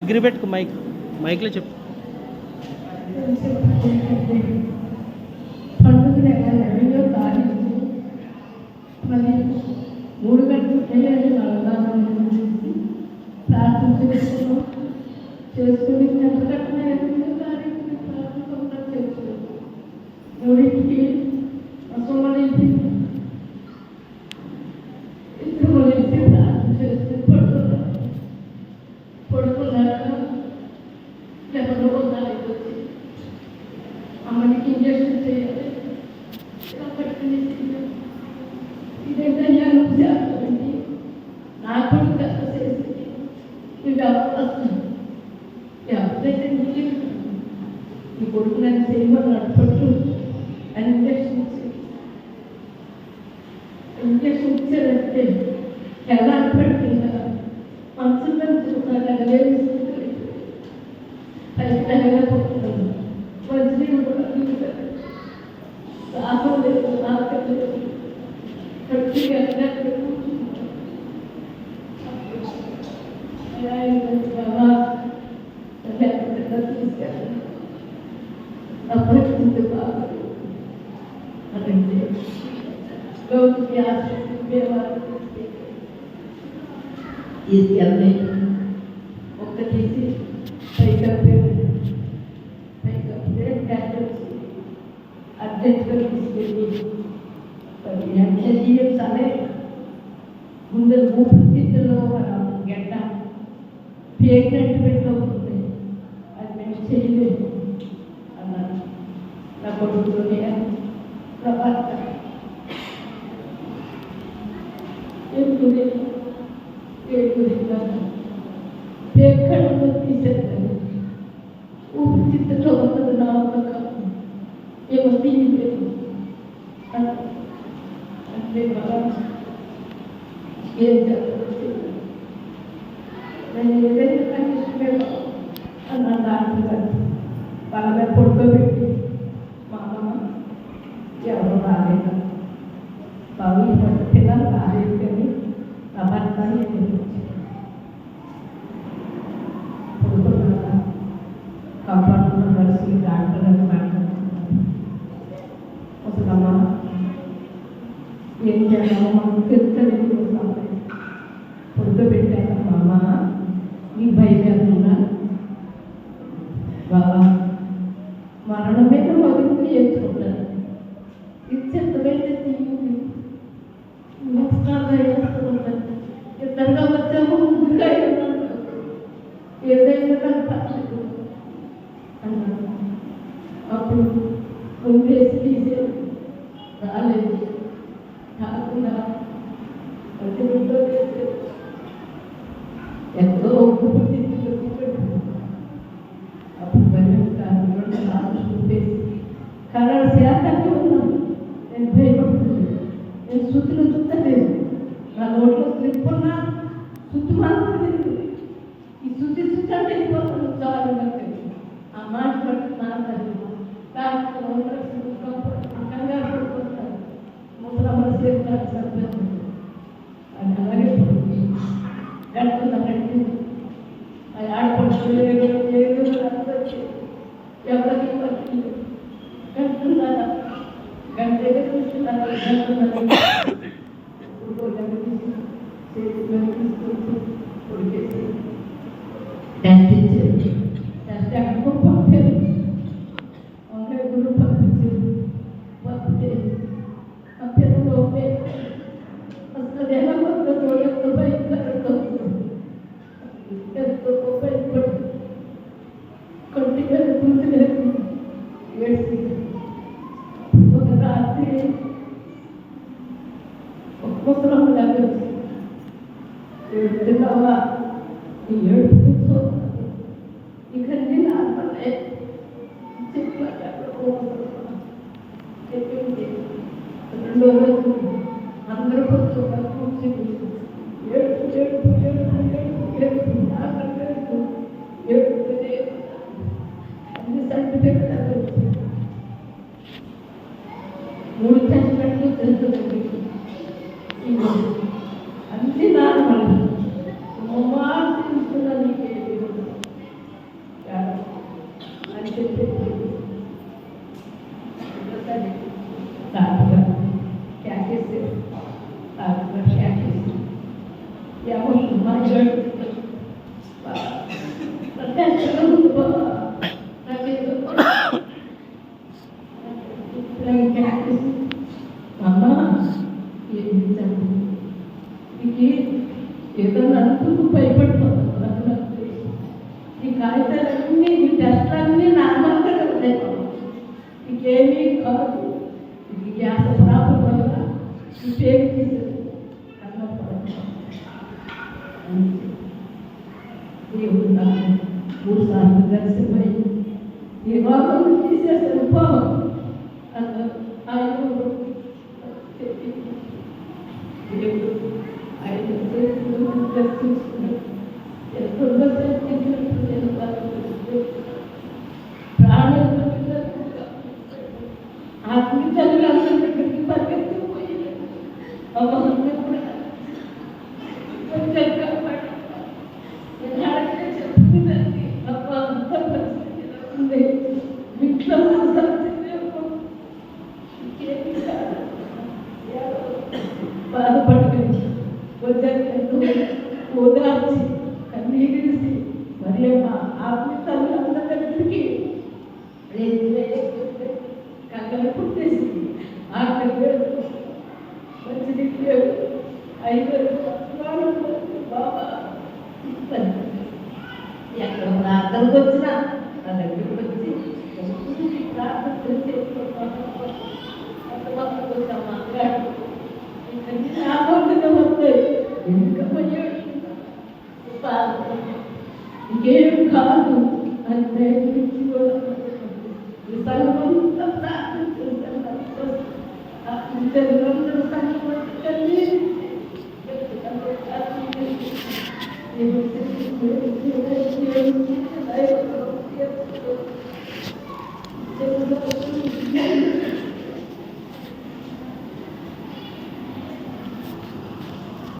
దగ్గర పెట్టుకు మైక్లో చెప్పు. పండుగ నెలలో తారీఖు మరి 3 గంటల ప్రార్థన చేసుకుని నెలకట్టిన 8వ తారీఖు ప్రార్థన చేసుకుని 3కి అసోమలించి ఇద్దరు ప్రార్థన చేసుకుని పడుకున్నాక 11వ తారీఖు వచ్చి అమ్మకి ఇంజక్షన్ చేయాలి. ఇదంతా జ్ఞానం చేస్తామండి. నా కొడుకు కథ చేసి ఇవి అవకాశం ఎవరైతే ఈ కొడుకు నన్ను చేయమన్నాడు. పట్టు అని ఇంజక్షన్ ఇచ్చారంటే ఎలా పడుతుందా మనసులో పైకిపోతున్నాను. మంచినీళ్ళు కూడా దాహం లేదు, ఆకలి లేదు. గట్టిగా తీసుకెళ్ళాను. అప్పటికి బాగా అదంటే తీసుకెళ్ళి ఒక్క తీసి పైకప్పే అర్జెంట్గా తీసుకెళ్ళి జీవించాలి. ముందు ఊపిరితిత్తులో గడ్డ పేగినట్టు పెట్టవుతుంది, అది మేము చేయలేదు అన్నారు. నా కొడుకులోనే నా భర్త పేకడంలో తీసేస్తాను. ఊపిరితిత్తులో ఉన్నది నా నమ్మకం ఏమో తీయలేదు అంటే ఏం జరుగుతుంది. నేను ఏదైనా కండిషన్ అన్న డాక్టర్ వాళ్ళ పడుకోబెట్టి మా అమ్మ ఎవరు రాలేదు బాబు పిల్లలు రాలేదు కానీ నా భర్త పడుకున్నా కంపార్ట్లో కలిసి డాక్టర్ అని మాట్లాడుతున్నాను. అసలమ్మా ఏం చేయాలో మనం తెలుసలేదు. పడుకోబెట్టాక అమ్మ నీ భయపడుతున్నా బాబా మరణమే వదిలి చేసుకుంటాను. ఇచ్చేతమైతే తీయండి నమస్కారం ఇద్దరుగా వచ్చాము. ముందుగా ఏదైనా పర్లేదు అన్నాను. అప్పుడు ముందేసి తీసేది రాలేదు. కాకుండా ఎంతో అప్పుడు చూపేసి కలర్ శాతంగా ఉన్నాను. నేను భయపడుతుంది. నేను శుద్ధులు చూస్తలేదు. నా నోట్లో స్లిప్ ఉన్నా శుద్ధి మాత్రం లేదు. ఈ శుద్ధి అంటే వెళ్ళిపోతాను చాలు. ఆ మాట పట్టి నా తల్లి కంగారు పడిపోతాను. ముసలమ్మ చేస్తాను సభ్యం అది అలాగే పడుతుంది. గడుపుతున్నారంటే ఆడపడుతుంది ఎవరికి పడుతుంది గంటున్నారా గంట చూస్తున్నారా గంటున్నారు. ఉడికేసి టెస్ట్ ఇచ్చారు. టెస్ట్ ఎక్కడికో పంపారు. వంకాయ గుళ్ళు పంపించారు. పంపితే పంపారు. అసలు దేహంలో ఎంత భయంకరంగా ఎంతో భయపడి కొద్దిగా గుర్తులేదు. ఏడ్చి ఒక రాత్రి ఒక్కొక్కరం లాగా ఏడుతున్నావా ఈ ఏడుపు ఇక నేను ఆత్మలే చెప్పింది. 2వ రోజు అందరూ కూర్చొని ఏడుపు ఏడుపు ఏడుపు ఏడుపు ఏడుపు ఏడుపు ఏడుపునే అన్ని సర్టిఫికెట్ 3 సర్టిఫికెట్లు తెలుస్తుంది. అన్ని నార్మల్ తీసుకున్నా నీకే కాగితాలన్నీ ఈ టెస్టులన్నీ నార్మల్గా ఉన్నాయి. ఇంకేమీ కాదు. ఈ గ్యాస్ ప్రాబ్లం వల్ల ఈ పేరు తీసేది దేవుడు నాకు 3 సార్లు దర్శనమై ఈ రోగం తీసేసాను పోవం ఆయన దేవుడు ఆయన దర్శించుకున్నాడు. ప్రాణం ఆత్మీయ చదువులందరి దగ్గరికి పరిగెత్తిపోయింది. చెప్తుందండి అబ్బా అంత పరిస్థితిలో ఉంది. ఇంట్లో ఇంకేమి కాదు బాధపడకండి. వచ్చాక ఓదార్చి కన్నీరిసి మరి ఆత్మీయులు అందరికీ కళ్ళ పుట్టేసి ఆఖరి మంచి 5 బాబా ఎక్కడ ప్రార్థనకు వచ్చినా నా దగ్గరికి వచ్చి ప్రార్థన మాట్లాడు వస్తాయి. ఇంకేం కాదు అని ప్రయత్నించి కూడా సంఘమంతా ప్రార్థన చేశాను. సంఘం